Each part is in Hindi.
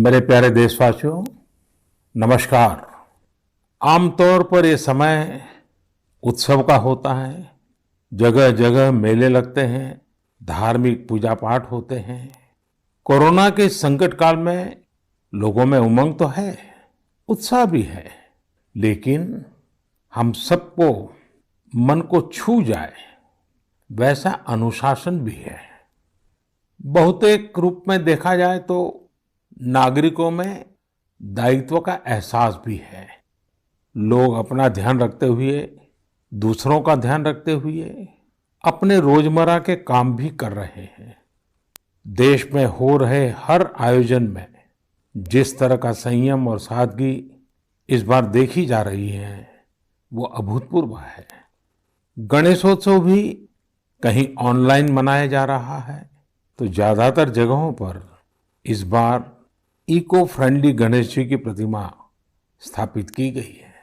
मेरे प्यारे देशवासियों, नमस्कार। आमतौर पर ये समय उत्सव का होता है। जगह जगह मेले लगते हैं, धार्मिक पूजा पाठ होते हैं। कोरोना के इस संकट काल में लोगों में उमंग तो है, उत्साह भी है, लेकिन हम सबको मन को छू जाए वैसा अनुशासन भी है। बहुतेक रूप में देखा जाए तो नागरिकों में दायित्व का एहसास भी है। लोग अपना ध्यान रखते हुए, दूसरों का ध्यान रखते हुए अपने रोजमर्रा के काम भी कर रहे हैं। देश में हो रहे हर आयोजन में जिस तरह का संयम और सादगी इस बार देखी जा रही है, वो अभूतपूर्व है। गणेशोत्सव भी कहीं ऑनलाइन मनाया जा रहा है, तो ज्यादातर जगहों पर इस बार इको फ्रेंडली गणेश जी की प्रतिमा स्थापित की गई है।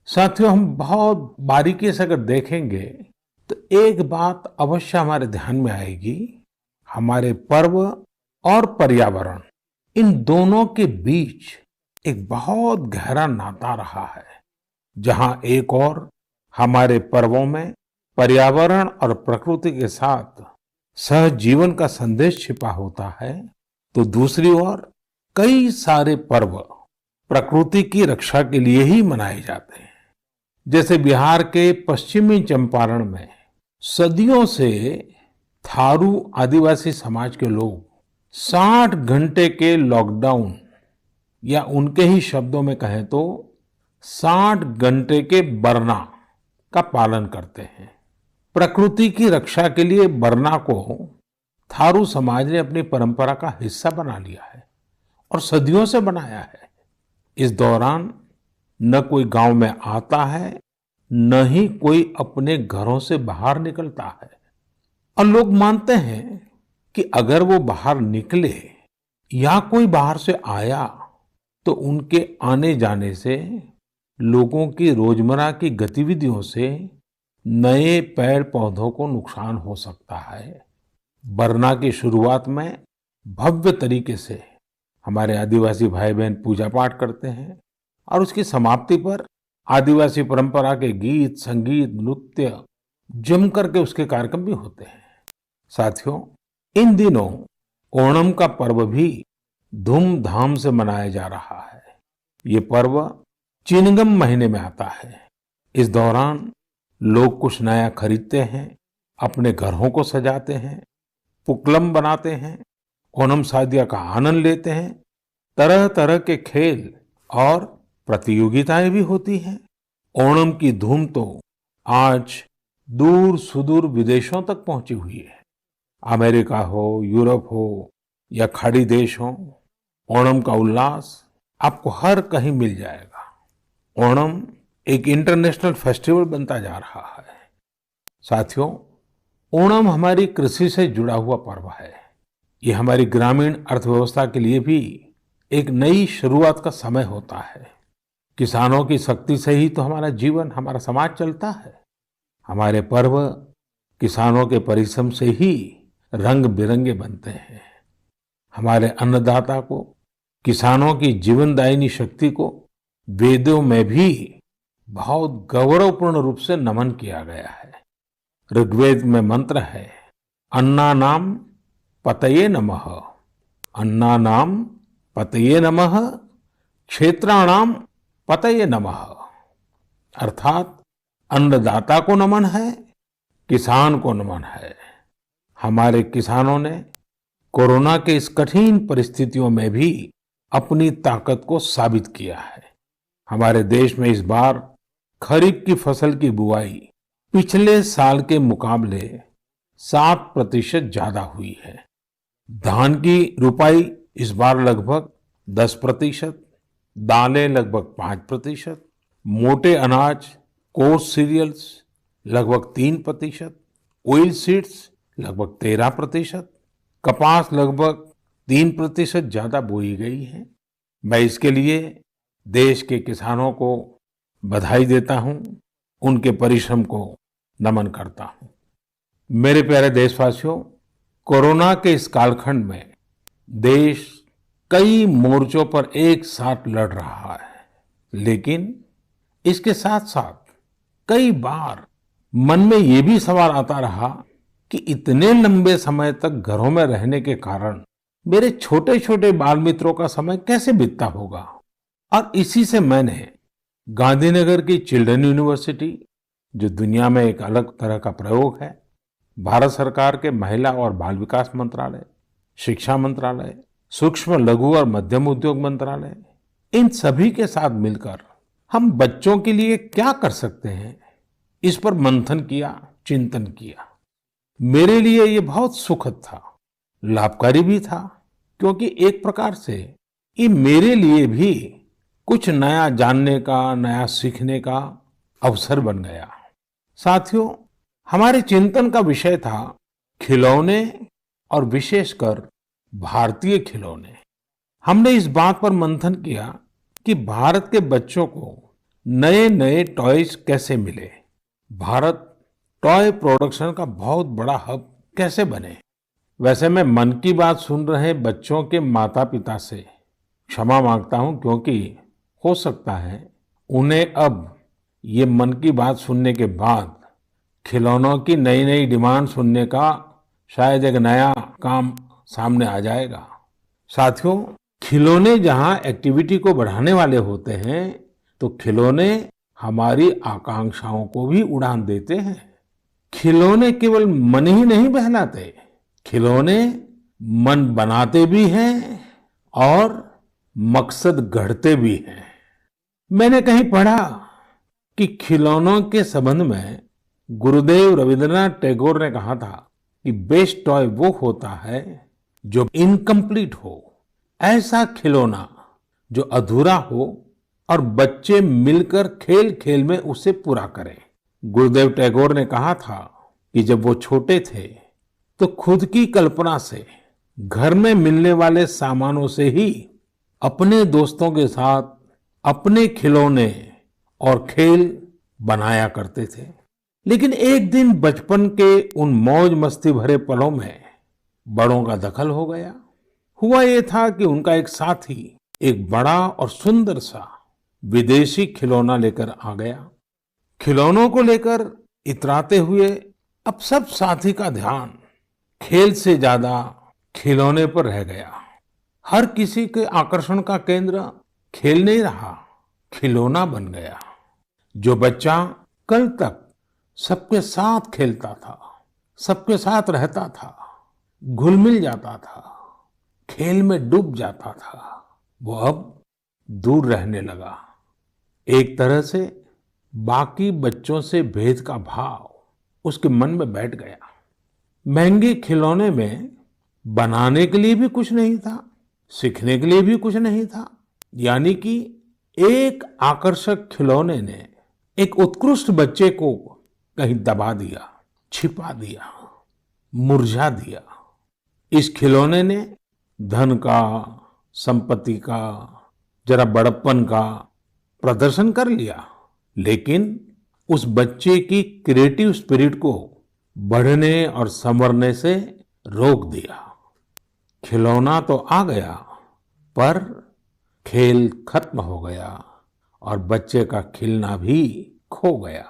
साथियों, हम बहुत बारीकी से अगर देखेंगे तो एक बात अवश्य हमारे ध्यान में आएगी। हमारे पर्व और पर्यावरण, इन दोनों के बीच एक बहुत गहरा नाता रहा है। जहां एक और हमारे पर्वों में पर्यावरण और प्रकृति के साथ सहजीवन का संदेश छिपा होता है, तो दूसरी ओर कई सारे पर्व प्रकृति की रक्षा के लिए ही मनाए जाते हैं। जैसे बिहार के पश्चिमी चंपारण में सदियों से थारू आदिवासी समाज के लोग 60 घंटे के लॉकडाउन, या उनके ही शब्दों में कहें तो 60 घंटे के बरना का पालन करते हैं। प्रकृति की रक्षा के लिए बरना को थारू समाज ने अपनी परंपरा का हिस्सा बना लिया है और सदियों से बनाया है। इस दौरान न कोई गांव में आता है, न ही कोई अपने घरों से बाहर निकलता है। और लोग मानते हैं कि अगर वो बाहर निकले या कोई बाहर से आया, तो उनके आने जाने से लोगों की रोजमर्रा की गतिविधियों से नए पेड़ पौधों को नुकसान हो सकता है। बरना की शुरुआत में भव्य तरीके से हमारे आदिवासी भाई बहन पूजा पाठ करते हैं और उसकी समाप्ति पर आदिवासी परंपरा के गीत, संगीत, नृत्य जम करके उसके कार्यक्रम भी होते हैं। साथियों, इन दिनों ओणम का पर्व भी धूमधाम से मनाया जा रहा है। ये पर्व चिनगम महीने में आता है। इस दौरान लोग कुछ नया खरीदते हैं, अपने घरों को सजाते हैं, पुक्कलम बनाते हैं, ओणम सादिया का आनंद लेते हैं। तरह तरह के खेल और प्रतियोगिताएं भी होती हैं। ओणम की धूम तो आज दूर सुदूर विदेशों तक पहुंची हुई है। अमेरिका हो, यूरोप हो या खाड़ी देश हो, ओणम का उल्लास आपको हर कहीं मिल जाएगा। ओणम एक इंटरनेशनल फेस्टिवल बनता जा रहा है। साथियों, ओणम हमारी कृषि से जुड़ा हुआ पर्व है। ये हमारी ग्रामीण अर्थव्यवस्था के लिए भी एक नई शुरुआत का समय होता है। किसानों की शक्ति से ही तो हमारा जीवन, हमारा समाज चलता है। हमारे पर्व किसानों के परिश्रम से ही रंग बिरंगे बनते हैं। हमारे अन्नदाता को, किसानों की जीवनदायिनी शक्ति को वेदों में भी बहुत गौरवपूर्ण रूप से नमन किया गया है। ऋग्वेद में मंत्र है, अन्नानाम पतये नमः, अन्नानाम पतये नमः, क्षेत्राणाम पतये नमः। अर्थात अन्नदाता को नमन है, किसान को नमन है। हमारे किसानों ने कोरोना के इस कठिन परिस्थितियों में भी अपनी ताकत को साबित किया है। हमारे देश में इस बार खरीफ की फसल की बुआई पिछले साल के मुकाबले 7% ज्यादा हुई है। धान की रुपाई इस बार लगभग 10%, दालें लगभग 5%, मोटे अनाज, कोर्स सीरियल्स लगभग 3%, ऑयल सीड्स लगभग 13%, कपास लगभग 3% ज्यादा बोई गई है। मैं इसके लिए देश के किसानों को बधाई देता हूं, उनके परिश्रम को नमन करता हूं। मेरे प्यारे देशवासियों, कोरोना के इस कालखंड में देश कई मोर्चों पर एक साथ लड़ रहा है। लेकिन इसके साथ साथ कई बार मन में ये भी सवाल आता रहा कि इतने लंबे समय तक घरों में रहने के कारण मेरे छोटे छोटे बाल मित्रों का समय कैसे बीतता होगा। और इसी से मैंने गांधीनगर की चिल्ड्रन यूनिवर्सिटी, जो दुनिया में एक अलग तरह का प्रयोग है, भारत सरकार के महिला और बाल विकास मंत्रालय, शिक्षा मंत्रालय, सूक्ष्म लघु और मध्यम उद्योग मंत्रालय, इन सभी के साथ मिलकर हम बच्चों के लिए क्या कर सकते हैं, इस पर मंथन किया, चिंतन किया। मेरे लिए ये बहुत सुखद था, लाभकारी भी था, क्योंकि एक प्रकार से ये मेरे लिए भी कुछ नया जानने का, नया सीखने का अवसर बन गया। साथियों, हमारे चिंतन का विषय था खिलौने और विशेषकर भारतीय खिलौने। हमने इस बात पर मंथन किया कि भारत के बच्चों को नए नए टॉयज कैसे मिले, भारत टॉय प्रोडक्शन का बहुत बड़ा हब कैसे बने। वैसे मैं मन की बात सुन रहे बच्चों के माता पिता से क्षमा मांगता हूं, क्योंकि हो सकता है उन्हें अब ये मन की बात सुनने के बाद खिलौनों की नई नई डिमांड सुनने का शायद एक नया काम सामने आ जाएगा। साथियों, खिलौने जहां एक्टिविटी को बढ़ाने वाले होते हैं, तो खिलौने हमारी आकांक्षाओं को भी उड़ान देते हैं। खिलौने केवल मन ही नहीं बहलाते, खिलौने मन बनाते भी हैं और मकसद गढ़ते भी हैं। मैंने कहीं पढ़ा कि खिलौनों के संबंध में गुरुदेव रविंद्रनाथ टैगोर ने कहा था कि बेस्ट टॉय वो होता है जो इनकम्प्लीट हो, ऐसा खिलौना जो अधूरा हो और बच्चे मिलकर खेल खेल में उसे पूरा करें। गुरुदेव टैगोर ने कहा था कि जब वो छोटे थे तो खुद की कल्पना से घर में मिलने वाले सामानों से ही अपने दोस्तों के साथ अपने खिलौने और खेल बनाया करते थे। लेकिन एक दिन बचपन के उन मौज मस्ती भरे पलों में बड़ों का दखल हो गया। हुआ ये था कि उनका एक साथी एक बड़ा और सुंदर सा विदेशी खिलौना लेकर आ गया। खिलौनों को लेकर इतराते हुए अब सब साथी का ध्यान खेल से ज्यादा खिलौने पर रह गया। हर किसी के आकर्षण का केंद्र खेल नहीं रहा, खिलौना बन गया। जो बच्चा कल तक सबके साथ खेलता था, सबके साथ रहता था, घुल मिल जाता था, खेल में डूब जाता था, वो अब दूर रहने लगा। एक तरह से बाकी बच्चों से भेद का भाव उसके मन में बैठ गया। महंगे खिलौने में बनाने के लिए भी कुछ नहीं था, सीखने के लिए भी कुछ नहीं था। यानी कि एक आकर्षक खिलौने ने एक उत्कृष्ट बच्चे को कहीं दबा दिया, छिपा दिया, मुरझा दिया। इस खिलौने ने धन का, संपत्ति का, जरा बड़प्पन का प्रदर्शन कर लिया, लेकिन उस बच्चे की क्रिएटिव स्पिरिट को बढ़ने और संवरने से रोक दिया। खिलौना तो आ गया, पर खेल खत्म हो गया और बच्चे का खिलना भी खो गया।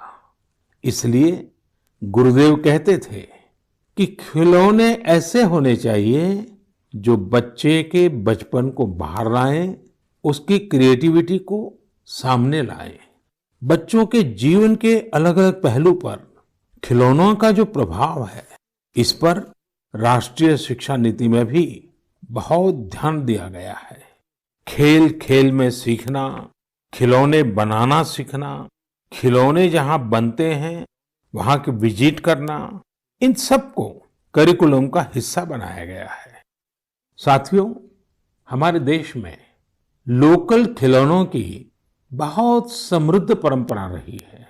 इसलिए गुरुदेव कहते थे कि खिलौने ऐसे होने चाहिए जो बच्चे के बचपन को बाहर लाएं, उसकी क्रिएटिविटी को सामने लाएं। बच्चों के जीवन के अलग अलग पहलू पर खिलौनों का जो प्रभाव है, इस पर राष्ट्रीय शिक्षा नीति में भी बहुत ध्यान दिया गया है। खेल खेल में सीखना, खिलौने बनाना सीखना, खिलौने जहां बनते हैं वहां की विजिट करना, इन सबको करिकुलम का हिस्सा बनाया गया है। साथियों, हमारे देश में लोकल खिलौनों की बहुत समृद्ध परंपरा रही है।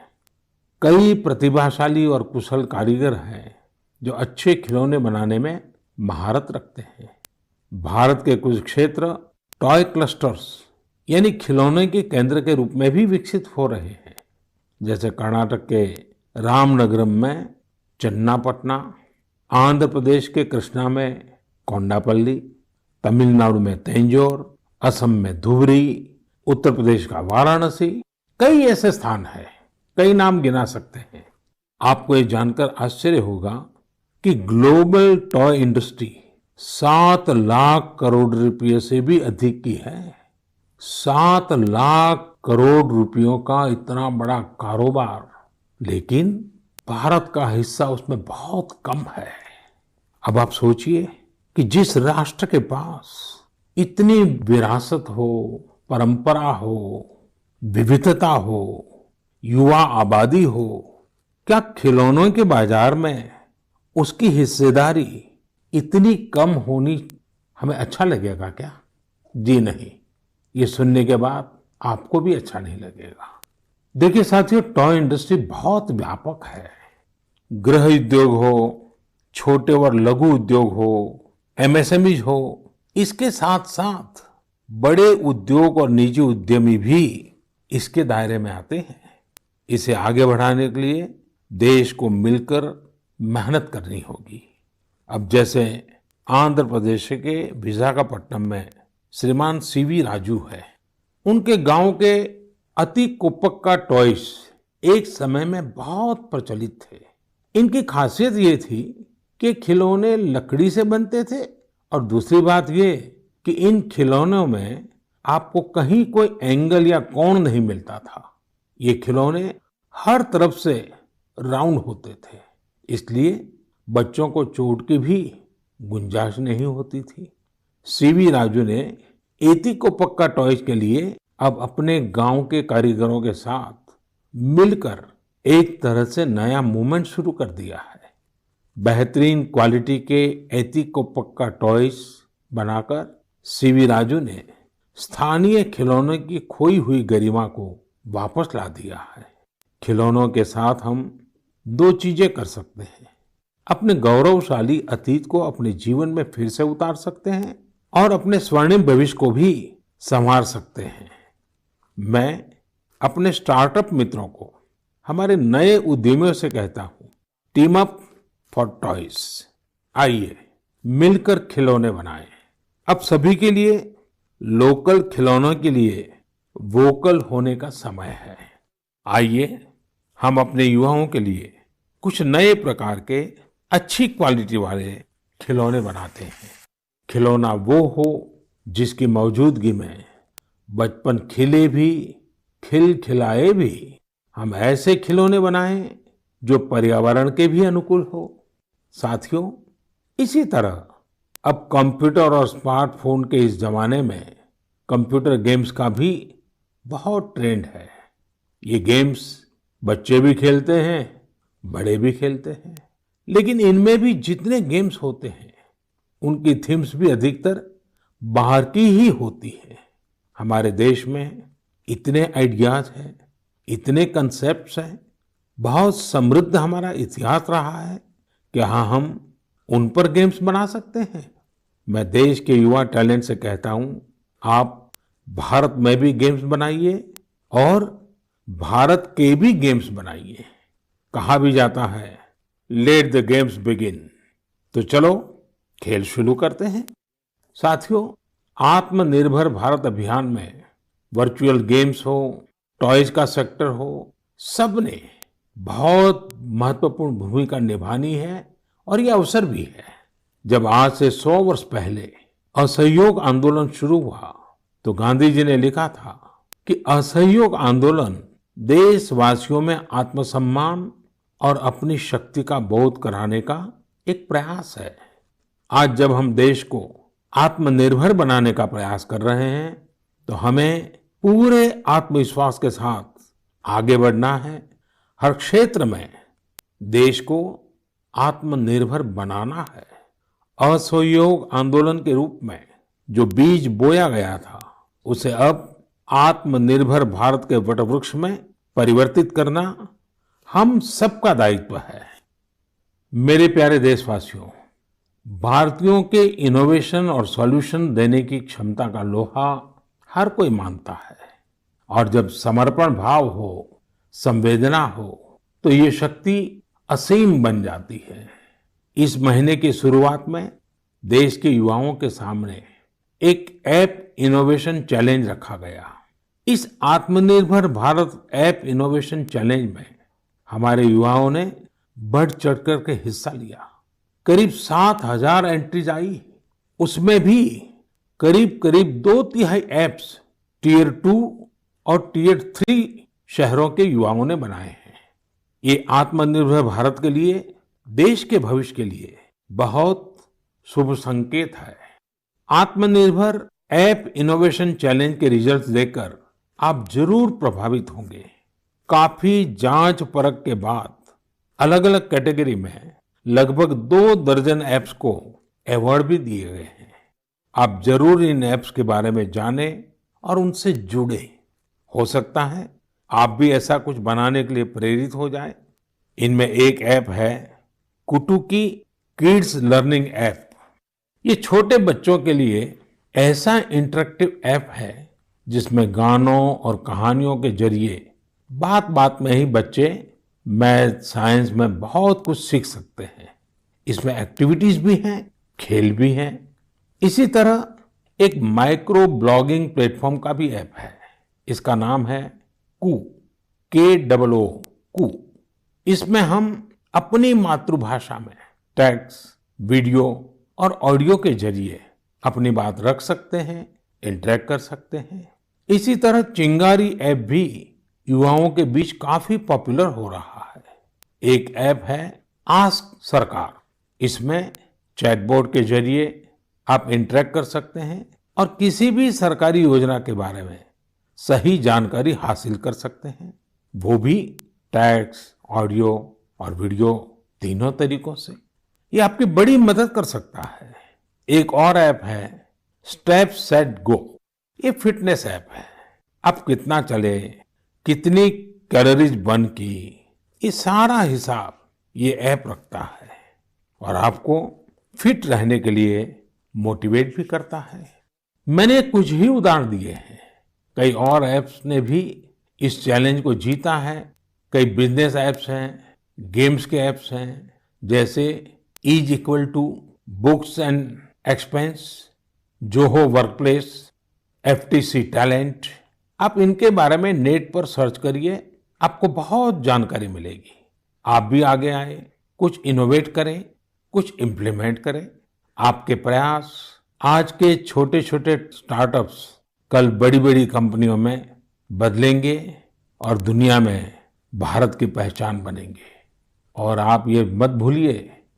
कई प्रतिभाशाली और कुशल कारीगर हैं जो अच्छे खिलौने बनाने में महारत रखते हैं। भारत के कुछ क्षेत्र टॉय क्लस्टर्स यानी खिलौने के केंद्र के रूप में भी विकसित हो रहे हैं। जैसे कर्नाटक के रामनगरम में चन्नापटना, आंध्र प्रदेश के कृष्णा में कोंडापल्ली, तमिलनाडु में तंजौर, असम में धुबरी, उत्तर प्रदेश का वाराणसी, कई ऐसे स्थान हैं, कई नाम गिना सकते हैं। आपको ये जानकर आश्चर्य होगा कि global toy industry 7 lakh crore रुपए से भी अधिक की है। 7 लाख करोड़ रुपयों का इतना बड़ा कारोबार, लेकिन भारत का हिस्सा उसमें बहुत कम है। अब आप सोचिए कि जिस राष्ट्र के पास इतनी विरासत हो, परंपरा हो, विविधता हो, युवा आबादी हो, क्या खिलौनों के बाजार में उसकी हिस्सेदारी इतनी कम होनी हमें अच्छा लगेगा क्या? जी नहीं, ये सुनने के बाद आपको भी अच्छा नहीं लगेगा। देखिए साथियों, टॉय इंडस्ट्री बहुत व्यापक है। गृह उद्योग हो, छोटे और लघु उद्योग हो, एमएसएमई हो, इसके साथ साथ बड़े उद्योग और निजी उद्यमी भी इसके दायरे में आते हैं। इसे आगे बढ़ाने के लिए देश को मिलकर मेहनत करनी होगी। अब जैसे आंध्र प्रदेश के विशाखापट्टनम में श्रीमान सीवी राजू है, उनके गांव के अति कोप्पका टॉयज एक समय में बहुत प्रचलित थे। इनकी खासियत ये थी कि खिलौने लकड़ी से बनते थे और दूसरी बात ये कि इन खिलौनों में आपको कहीं कोई एंगल या कोण नहीं मिलता था। ये खिलौने हर तरफ से राउंड होते थे, इसलिए बच्चों को चोट की भी गुंजाइश नहीं होती थी। सीवी राजू ने एती कोप्पका टॉयज के लिए अब अपने गांव के कारीगरों के साथ मिलकर एक तरह से नया मूवमेंट शुरू कर दिया है। बेहतरीन क्वालिटी के एती कोप्पका टॉयज बनाकर सीवी राजू ने स्थानीय खिलौनों की खोई हुई गरिमा को वापस ला दिया है। खिलौनों के साथ हम 2 चीजें कर सकते हैं। अपने गौरवशाली अतीत को अपने जीवन में फिर से उतार सकते हैं और अपने स्वर्णिम भविष्य को भी संवार सकते हैं। मैं अपने स्टार्टअप मित्रों को, हमारे नए उद्यमियों से कहता हूं, टीम अप फॉर टॉयज। आइए मिलकर खिलौने बनाएं। अब सभी के लिए लोकल खिलौनों के लिए वोकल होने का समय है। आइए हम अपने युवाओं के लिए कुछ नए प्रकार के अच्छी क्वालिटी वाले खिलौने बनाते हैं। खिलौना वो हो जिसकी मौजूदगी में बचपन खिले भी, खिलखिलाए भी। हम ऐसे खिलौने बनाएं जो पर्यावरण के भी अनुकूल हो। साथियों, इसी तरह अब कंप्यूटर और स्मार्टफोन के इस जमाने में कंप्यूटर गेम्स का भी बहुत ट्रेंड है। ये गेम्स बच्चे भी खेलते हैं, बड़े भी खेलते हैं, लेकिन इनमें भी जितने गेम्स होते हैं उनकी थीम्स भी अधिकतर बाहर की ही होती है। हमारे देश में इतने आइडियाज हैं, इतने कंसेप्ट्स हैं, बहुत समृद्ध हमारा इतिहास रहा है। क्या हाँ, हम उन पर गेम्स बना सकते हैं? मैं देश के युवा टैलेंट से कहता हूं, आप भारत में भी गेम्स बनाइए और भारत के भी गेम्स बनाइए। कहा भी जाता है, लेट द गेम्स बिगिन। तो चलो खेल शुरू करते हैं। साथियों, आत्मनिर्भर भारत अभियान में वर्चुअल गेम्स हो, टॉयज का सेक्टर हो, सबने बहुत महत्वपूर्ण भूमिका निभानी है और ये अवसर भी है। जब आज से 100 वर्ष पहले असहयोग आंदोलन शुरू हुआ तो गांधी जी ने लिखा था कि असहयोग आंदोलन देशवासियों में आत्मसम्मान और अपनी शक्ति का बोध कराने का एक प्रयास है। आज जब हम देश को आत्मनिर्भर बनाने का प्रयास कर रहे हैं तो हमें पूरे आत्मविश्वास के साथ आगे बढ़ना है। हर क्षेत्र में देश को आत्मनिर्भर बनाना है। असहयोग आंदोलन के रूप में जो बीज बोया गया था उसे अब आत्मनिर्भर भारत के वटवृक्ष में परिवर्तित करना हम सबका दायित्व है। मेरे प्यारे देशवासियों, भारतीयों के इनोवेशन और सॉल्यूशन देने की क्षमता का लोहा हर कोई मानता है और जब समर्पण भाव हो, संवेदना हो, तो ये शक्ति असीम बन जाती है। इस महीने की शुरुआत में देश के युवाओं के सामने एक ऐप इनोवेशन चैलेंज रखा गया। इस आत्मनिर्भर भारत ऐप इनोवेशन चैलेंज में हमारे युवाओं ने बढ़ चढ़कर के हिस्सा लिया। करीब 7,000 एंट्रीज आई। उसमें भी करीब करीब 2/3 ऐप्स टियर 2 और टियर 3 शहरों के युवाओं ने बनाए हैं। ये आत्मनिर्भर भारत के लिए, देश के भविष्य के लिए बहुत शुभ संकेत है। आत्मनिर्भर ऐप इनोवेशन चैलेंज के रिजल्ट्स देखकर आप जरूर प्रभावित होंगे। काफी जांच परख के बाद अलग अलग कैटेगरी में लगभग 2 दर्जन ऐप्स को अवार्ड भी दिए गए हैं। आप जरूर इन ऐप्स के बारे में जानें और उनसे जुड़े। हो सकता है आप भी ऐसा कुछ बनाने के लिए प्रेरित हो जाएं। इनमें एक ऐप है कुटुकी किड्स लर्निंग ऐप। ये छोटे बच्चों के लिए ऐसा इंटरेक्टिव ऐप है जिसमें गानों और कहानियों के जरिए बात बात में ही बच्चे मैथ साइंस में बहुत कुछ सीख सकते हैं। इसमें एक्टिविटीज भी हैं, खेल भी हैं। इसी तरह एक माइक्रो ब्लॉगिंग प्लेटफॉर्म का भी ऐप है। इसका नाम है कू, KOO कू। इसमें हम अपनी मातृभाषा में टेक्स्ट, वीडियो और ऑडियो के जरिए अपनी बात रख सकते हैं, इंटरेक्ट कर सकते हैं। इसी तरह चिंगारी ऐप भी युवाओं के बीच काफी पॉपुलर हो रहा है। एक ऐप है आस्क सरकार। इसमें चैटबॉट के जरिए आप इंटरेक्ट कर सकते हैं और किसी भी सरकारी योजना के बारे में सही जानकारी हासिल कर सकते हैं, वो भी टेक्स्ट, ऑडियो और वीडियो तीनों तरीकों से। ये आपकी बड़ी मदद कर सकता है। एक और ऐप है स्टेप सेट गो। ये फिटनेस ऐप है। आप कितना चले, कितनी कैलोरीज बर्न की, ये सारा हिसाब ये ऐप रखता है और आपको फिट रहने के लिए मोटिवेट भी करता है। मैंने कुछ ही उदाहरण दिए हैं। कई और ऐप्स ने भी इस चैलेंज को जीता है। कई बिजनेस ऐप्स हैं, गेम्स के ऐप्स हैं, जैसे is equal to books and expense, Zoho workplace, FTC talent. आप इनके बारे में नेट पर सर्च करिए, आपको बहुत जानकारी मिलेगी। आप भी आगे आए, कुछ इनोवेट करें, कुछ इम्प्लीमेंट करें। आपके प्रयास आज के छोटे छोटे स्टार्टअप्स कल बड़ी बड़ी कंपनियों में बदलेंगे और दुनिया में भारत की पहचान बनेंगे। और आप ये मत भूलिए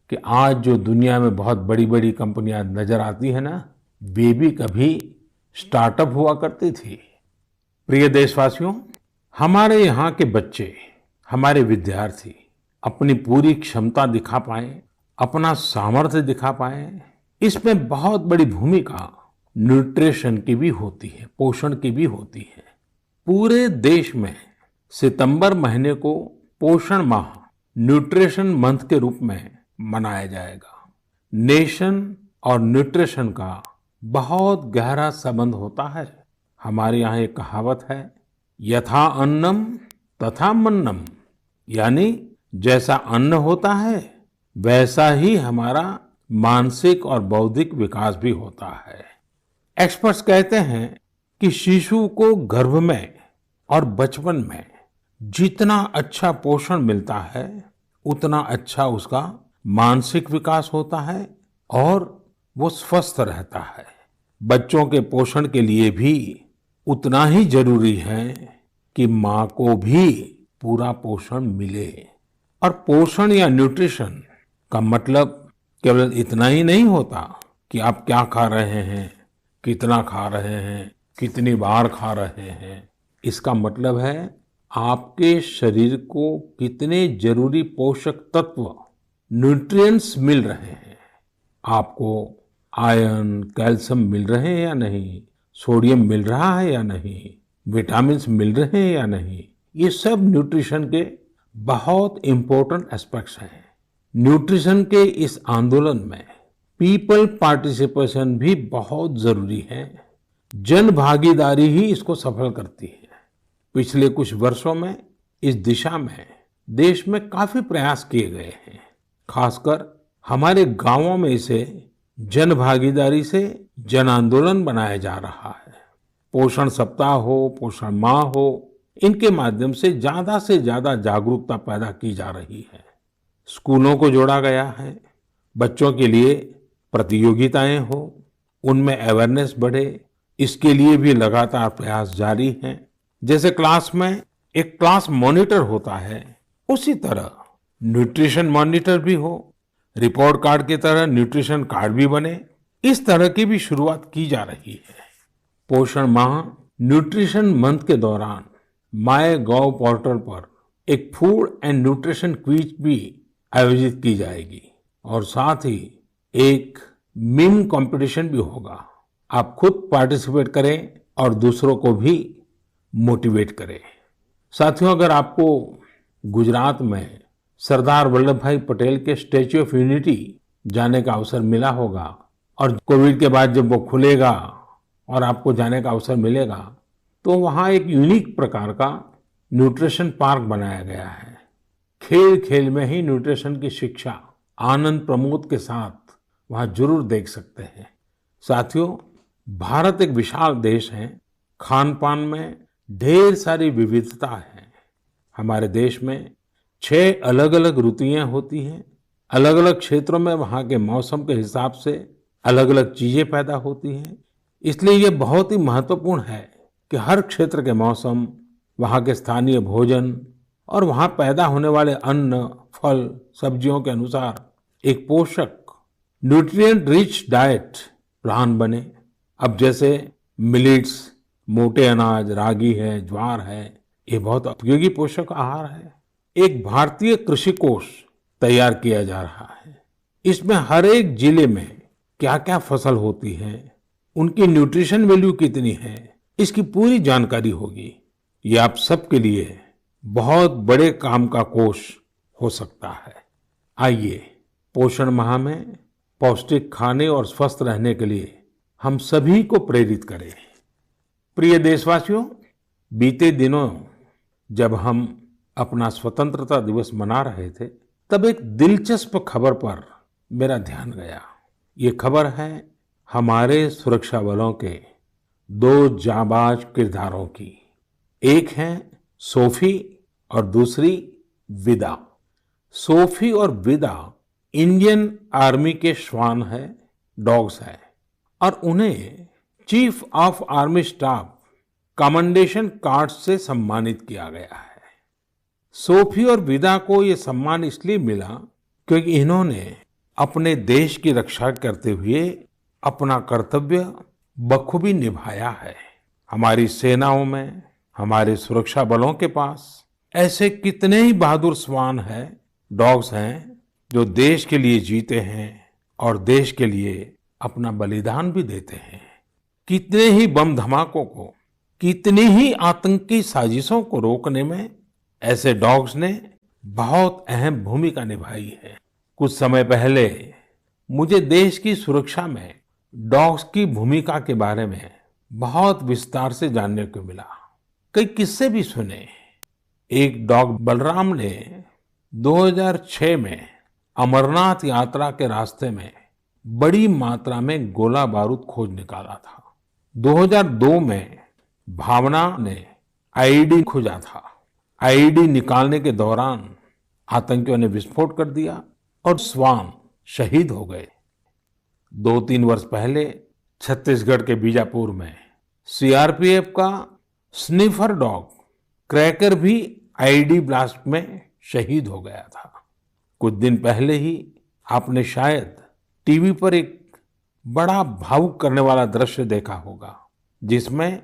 कि आज जो दुनिया में बहुत बड़ी बड़ी कंपनियां नजर आती है ना, वे भी कभी स्टार्टअप हुआ करती थी। प्रिय देशवासियों, हमारे यहाँ के बच्चे, हमारे विद्यार्थी अपनी पूरी क्षमता दिखा पाए, अपना सामर्थ्य दिखा पाए, इसमें बहुत बड़ी भूमिका न्यूट्रिशन की भी होती है, पोषण की भी होती है। पूरे देश में सितंबर महीने को पोषण माह, न्यूट्रिशन मंथ के रूप में मनाया जाएगा। नेशन और न्यूट्रिशन का बहुत गहरा संबंध होता है। हमारे यहाँ एक कहावत है, यथा अन्नम तथा मन्नम, यानी जैसा अन्न होता है वैसा ही हमारा मानसिक और बौद्धिक विकास भी होता है। एक्सपर्ट्स कहते हैं कि शिशु को गर्भ में और बचपन में जितना अच्छा पोषण मिलता है उतना अच्छा उसका मानसिक विकास होता है और वो स्वस्थ रहता है। बच्चों के पोषण के लिए भी उतना ही जरूरी है कि माँ को भी पूरा पोषण मिले। और पोषण या न्यूट्रिशन का मतलब केवल इतना ही नहीं होता कि आप क्या खा रहे हैं, कितना खा रहे हैं, कितनी बार खा रहे हैं। इसका मतलब है आपके शरीर को कितने जरूरी पोषक तत्व, न्यूट्रिएंट्स मिल रहे हैं। आपको आयरन, कैल्शियम मिल रहे हैं या नहीं, सोडियम मिल रहा है या नहीं, विटामिन्स मिल रहे हैं या नहीं, ये सब न्यूट्रिशन के बहुत इंपॉर्टेंट एस्पेक्ट्स हैं। न्यूट्रिशन के इस आंदोलन में पीपल पार्टिसिपेशन भी बहुत जरूरी है। जन भागीदारी ही इसको सफल करती है। पिछले कुछ वर्षों में इस दिशा में देश में काफी प्रयास किए गए हैं। खासकर हमारे गांवों में इसे जन भागीदारी से जन आंदोलन बनाया जा रहा है। पोषण सप्ताह हो, पोषण माह हो, इनके माध्यम से ज्यादा जागरूकता पैदा की जा रही है। स्कूलों को जोड़ा गया है, बच्चों के लिए प्रतियोगिताएं हो, उनमें अवेयरनेस बढ़े, इसके लिए भी लगातार प्रयास जारी हैं। जैसे क्लास में एक क्लास मॉनिटर होता है, उसी तरह न्यूट्रिशन मॉनिटर भी हो, रिपोर्ट कार्ड की तरह न्यूट्रिशन कार्ड भी बने, इस तरह की भी शुरुआत की जा रही है। पोषण माह न्यूट्रिशन मंथ के दौरान माय गॉव पोर्टल पर एक फूड एंड न्यूट्रिशन क्विज भी आयोजित की जाएगी और साथ ही एक मीम कंपटीशन भी होगा। आप खुद पार्टिसिपेट करें और दूसरों को भी मोटिवेट करें। साथियों, अगर आपको गुजरात में सरदार वल्लभ भाई पटेल के स्टैच्यू ऑफ यूनिटी जाने का अवसर मिला होगा और कोविड के बाद जब वो खुलेगा और आपको जाने का अवसर मिलेगा, तो वहाँ एक यूनिक प्रकार का न्यूट्रिशन पार्क बनाया गया है। खेल खेल में ही न्यूट्रिशन की शिक्षा आनंद प्रमोद के साथ वहाँ जरूर देख सकते हैं। साथियों, भारत एक विशाल देश है। खान पान में ढेर सारी विविधता है। हमारे देश में 6 अलग अलग ऋतुएं होती हैं। अलग अलग क्षेत्रों में वहाँ के मौसम के हिसाब से अलग अलग चीजें पैदा होती हैं। इसलिए ये बहुत ही महत्वपूर्ण है कि हर क्षेत्र के मौसम, वहाँ के स्थानीय भोजन और वहाँ पैदा होने वाले अन्न, फल, सब्जियों के अनुसार एक पोषक न्यूट्रिएंट रिच डाइट प्लान बने। अब जैसे मिलेट्स, मोटे अनाज, रागी है, ज्वार है, ये बहुत उपयोगी पोषक आहार है। एक भारतीय कृषि कोष तैयार किया जा रहा है। इसमें हर एक जिले में क्या क्या फसल होती है, उनकी न्यूट्रिशन वैल्यू कितनी है, इसकी पूरी जानकारी होगी। ये आप सबके लिए बहुत बड़े काम का कोष हो सकता है। आइए, पोषण माह में पौष्टिक खाने और स्वस्थ रहने के लिए हम सभी को प्रेरित करें। प्रिय देशवासियों, बीते दिनों जब हम अपना स्वतंत्रता दिवस मना रहे थे, तब एक दिलचस्प खबर पर मेरा ध्यान गया। ये खबर है हमारे सुरक्षा बलों के 2 जाबाज किरदारों की। एक है सोफी और दूसरी विदा। सोफी और विदा इंडियन आर्मी के श्वान है, डॉग्स है, और उन्हें chief of army staff commendation card से सम्मानित किया गया है। सोफी और विदा को ये सम्मान इसलिए मिला क्योंकि इन्होंने अपने देश की रक्षा करते हुए अपना कर्तव्य बखूबी निभाया है। हमारी सेनाओं में, हमारे सुरक्षा बलों के पास ऐसे कितने ही बहादुर श्वान हैं, डॉग्स हैं, जो देश के लिए जीते हैं और देश के लिए अपना बलिदान भी देते हैं। कितने ही बम धमाकों को, कितनी ही आतंकी साजिशों को रोकने में ऐसे डॉग्स ने बहुत अहम भूमिका निभाई है। कुछ समय पहले मुझे देश की सुरक्षा में डॉग्स की भूमिका के बारे में बहुत विस्तार से जानने को मिला। कई किस्से भी सुने। एक डॉग बलराम ने 2006 में अमरनाथ यात्रा के रास्ते में बड़ी मात्रा में गोला बारूद खोज निकाला था। 2002 में भावना ने आईईडी खोजा था। आईईडी निकालने के दौरान आतंकियों ने विस्फोट कर दिया और श्वान शहीद हो गए। 2-3 वर्ष पहले छत्तीसगढ़ के बीजापुर में सीआरपीएफ का स्निफर डॉग क्रैकर भी आईईडी ब्लास्ट में शहीद हो गया था। कुछ दिन पहले ही आपने शायद टीवी पर एक बड़ा भावुक करने वाला दृश्य देखा होगा, जिसमें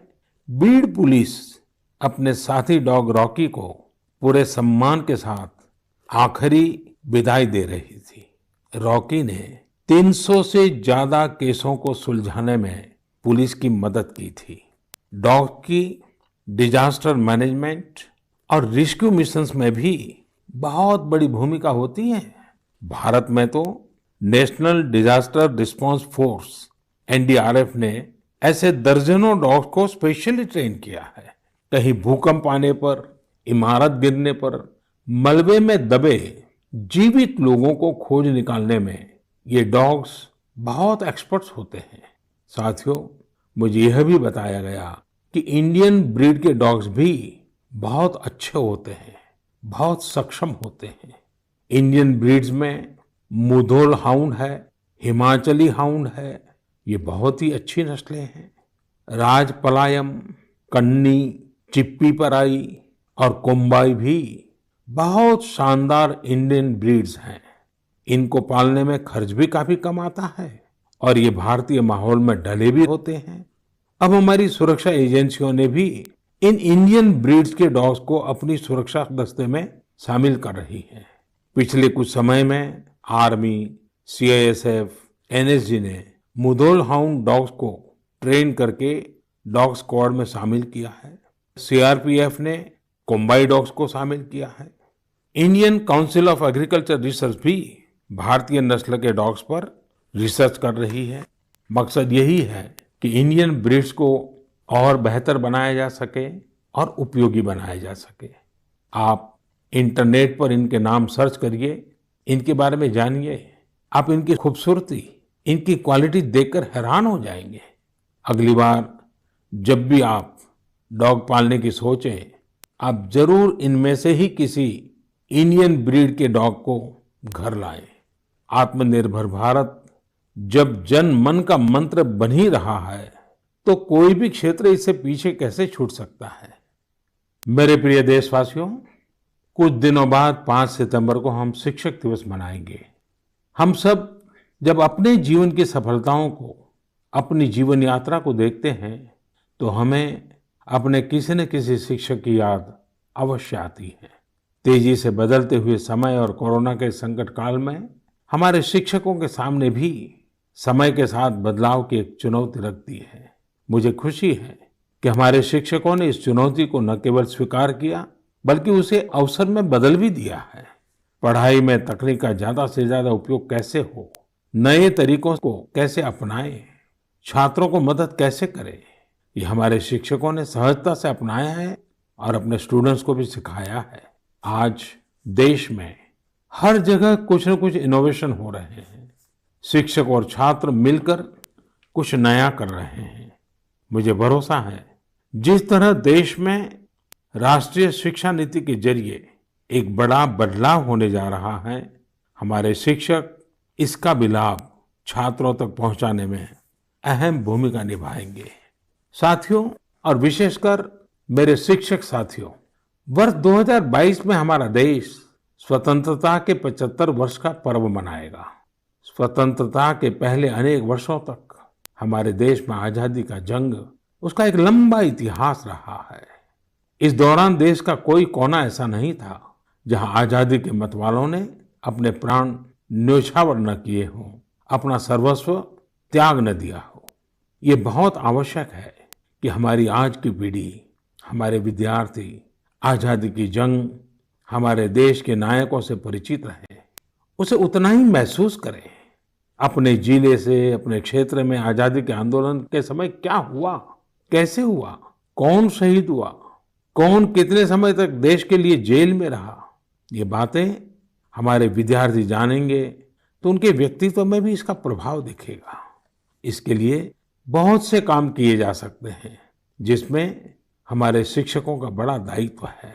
बीड़ पुलिस अपने साथी डॉग रॉकी को पूरे सम्मान के साथ आखिरी विदाई दे रही थी। रॉकी ने 300 से ज्यादा केसों को सुलझाने में पुलिस की मदद की थी। डॉग की डिजास्टर मैनेजमेंट और रेस्क्यू मिशंस में भी बहुत बड़ी भूमिका होती है। भारत में तो national disaster response force NDRF ने ऐसे दर्जनों डॉग्स को स्पेशली ट्रेन किया है। कहीं भूकंप आने पर, इमारत गिरने पर, मलबे में दबे जीवित लोगों को खोज निकालने में ये डॉग्स बहुत एक्सपर्ट्स होते हैं। साथियों, मुझे यह भी बताया गया कि इंडियन ब्रीड के डॉग्स भी बहुत अच्छे होते हैं, बहुत सक्षम होते हैं। इंडियन ब्रीड्स में मुधोल हाउंड है, हिमाचली हाउंड है, ये बहुत ही अच्छी नस्लें हैं। राजपलायम, कन्नी, चिप्पी पराई और कोम्बाई भी बहुत शानदार इंडियन ब्रीड्स हैं। इनको पालने में खर्च भी काफी कम आता है और ये भारतीय माहौल में ढले भी होते हैं। अब हमारी सुरक्षा एजेंसियों ने भी इन इंडियन ब्रीड्स के डॉग्स को अपनी सुरक्षा दस्ते में शामिल कर रही है। पिछले कुछ समय में आर्मी, सीआईएसएफ, एनएसजी ने मुधोल हाउंड डॉग्स को ट्रेन करके डॉग स्क्वाड में शामिल किया है। सीआरपीएफ ने कोम्बाई डॉग्स को शामिल किया है। Indian council of agriculture research भी भारतीय नस्ल के डॉग्स पर रिसर्च कर रही है। मकसद यही है कि इंडियन ब्रीड्स को और बेहतर बनाया जा सके और उपयोगी बनाया जा सके। आप इंटरनेट पर इनके नाम सर्च करिए, इनके बारे में जानिए। आप इनकी खूबसूरती, इनकी क्वालिटी देखकर हैरान हो जाएंगे। अगली बार जब भी आप डॉग पालने की सोचें, आप जरूर इनमें से ही किसी इंडियन ब्रीड के डॉग को घर लाएं। आत्मनिर्भर भारत जब जन मन का मंत्र बन ही रहा है, तो कोई भी क्षेत्र इससे पीछे कैसे छूट सकता है। मेरे प्रिय देशवासियों, कुछ दिनों बाद 5 सितंबर को हम शिक्षक दिवस मनाएंगे। हम सब जब अपने जीवन की सफलताओं को, अपनी जीवन यात्रा को देखते हैं, तो हमें अपने किसी न किसी शिक्षक की याद अवश्य आती है। तेजी से बदलते हुए समय और कोरोना के संकट काल में हमारे शिक्षकों के सामने भी समय के साथ बदलाव की एक चुनौती रख दी है। मुझे खुशी है कि हमारे शिक्षकों ने इस चुनौती को न केवल स्वीकार किया, बल्कि उसे अवसर में बदल भी दिया है। पढ़ाई में तकनीक का ज्यादा से ज्यादा उपयोग कैसे हो, नए तरीकों को कैसे अपनाएं, छात्रों को मदद कैसे करें, ये हमारे शिक्षकों ने सहजता से अपनाया है और अपने स्टूडेंट्स को भी सिखाया है। आज देश में हर जगह कुछ न कुछ इनोवेशन हो रहे हैं। शिक्षक और छात्र मिलकर कुछ नया कर रहे हैं। मुझे भरोसा है, जिस तरह देश में राष्ट्रीय शिक्षा नीति के जरिए एक बड़ा बदलाव होने जा रहा है, हमारे शिक्षक इसका भी लाभ छात्रों तक पहुंचाने में अहम भूमिका निभाएंगे। साथियों, और विशेषकर मेरे शिक्षक साथियों, वर्ष 2022 में हमारा देश स्वतंत्रता के 75 वर्ष का पर्व मनाएगा। स्वतंत्रता के पहले अनेक वर्षों तक हमारे देश में आजादी का जंग, उसका एक लंबा इतिहास रहा है। इस दौरान देश का कोई कोना ऐसा नहीं था जहां आजादी के मतवालों ने अपने प्राण न्योछावर न किए हों, अपना सर्वस्व त्याग न दिया हो। ये बहुत आवश्यक है कि हमारी आज की पीढ़ी, हमारे विद्यार्थी आजादी की जंग, हमारे देश के नायकों से परिचित रहे, उसे उतना ही महसूस करें। अपने जिले से, अपने क्षेत्र में आजादी के आंदोलन के समय क्या हुआ, कैसे हुआ, कौन शहीद हुआ, कौन कितने समय तक देश के लिए जेल में रहा, ये बातें हमारे विद्यार्थी जानेंगे तो उनके व्यक्तित्व में भी इसका प्रभाव दिखेगा। इसके लिए बहुत से काम किए जा सकते हैं, जिसमें हमारे शिक्षकों का बड़ा दायित्व है।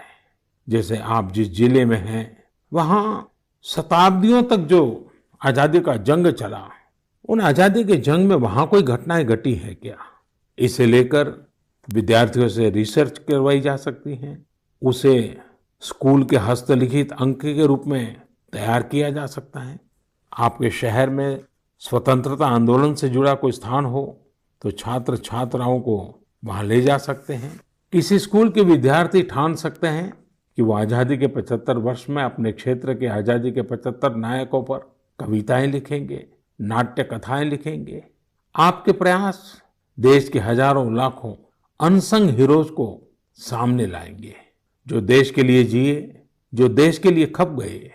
जैसे आप जिस जिले में हैं, वहां शताब्दियों तक जो आजादी का जंग चला, उन आजादी के जंग में वहां कोई घटनाएं घटी है क्या, इसे लेकर विद्यार्थियों से रिसर्च करवाई जा सकती है। उसे स्कूल के हस्तलिखित अंक के रूप में तैयार किया जा सकता है। आपके शहर में स्वतंत्रता आंदोलन से जुड़ा कोई स्थान हो तो छात्र छात्राओं को वहां ले जा सकते हैं। किसी स्कूल के विद्यार्थी ठान सकते हैं कि वो आजादी के 75 वर्ष में अपने क्षेत्र के आजादी के 75 नायकों पर कविताएं लिखेंगे, नाट्य कथाएं लिखेंगे। आपके प्रयास देश के हजारों लाखों अनसंग हीरोज को सामने लाएंगे, जो देश के लिए जिए, जो देश के लिए खप गए,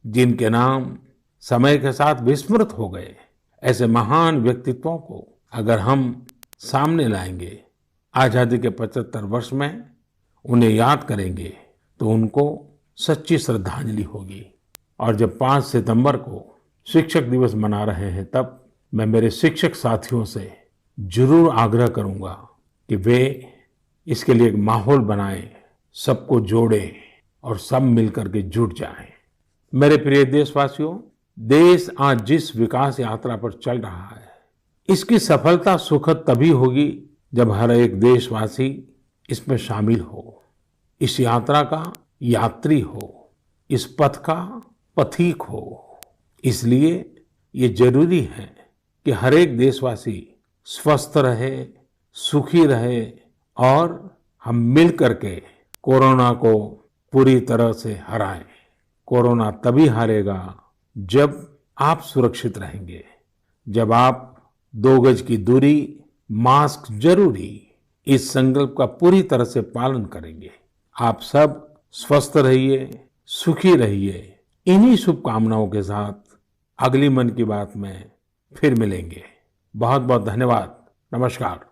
जिनके नाम समय के साथ विस्मृत हो गए। ऐसे महान व्यक्तित्वों को अगर हम सामने लाएंगे, आजादी के 75 वर्ष में उन्हें याद करेंगे, तो उनको सच्ची श्रद्धांजलि होगी। और जब 5 सितंबर को शिक्षक दिवस मना रहे हैं, तब मैं मेरे शिक्षक साथियों से जरूर आग्रह करूंगा कि वे इसके लिए एक माहौल बनाएं, सबको जोड़ें और सब मिलकर के जुट जाएं। मेरे प्रिय देशवासियों, देश आज जिस विकास यात्रा पर चल रहा है, इसकी सफलता सुखद तभी होगी जब हर एक देशवासी इसमें शामिल हो, इस यात्रा का यात्री हो, इस पथ का पथिक हो। इसलिए ये जरूरी है कि हर एक देशवासी स्वस्थ रहे, सुखी रहे और हम मिल करके कोरोना को पूरी तरह से हराएं। कोरोना तभी हारेगा जब आप सुरक्षित रहेंगे, जब आप 2 गज की दूरी, मास्क जरूरी, इस संकल्प का पूरी तरह से पालन करेंगे। आप सब स्वस्थ रहिए, सुखी रहिए। इन्हीं शुभकामनाओं के साथ अगली मन की बात में फिर मिलेंगे। बहुत बहुत धन्यवाद। नमस्कार।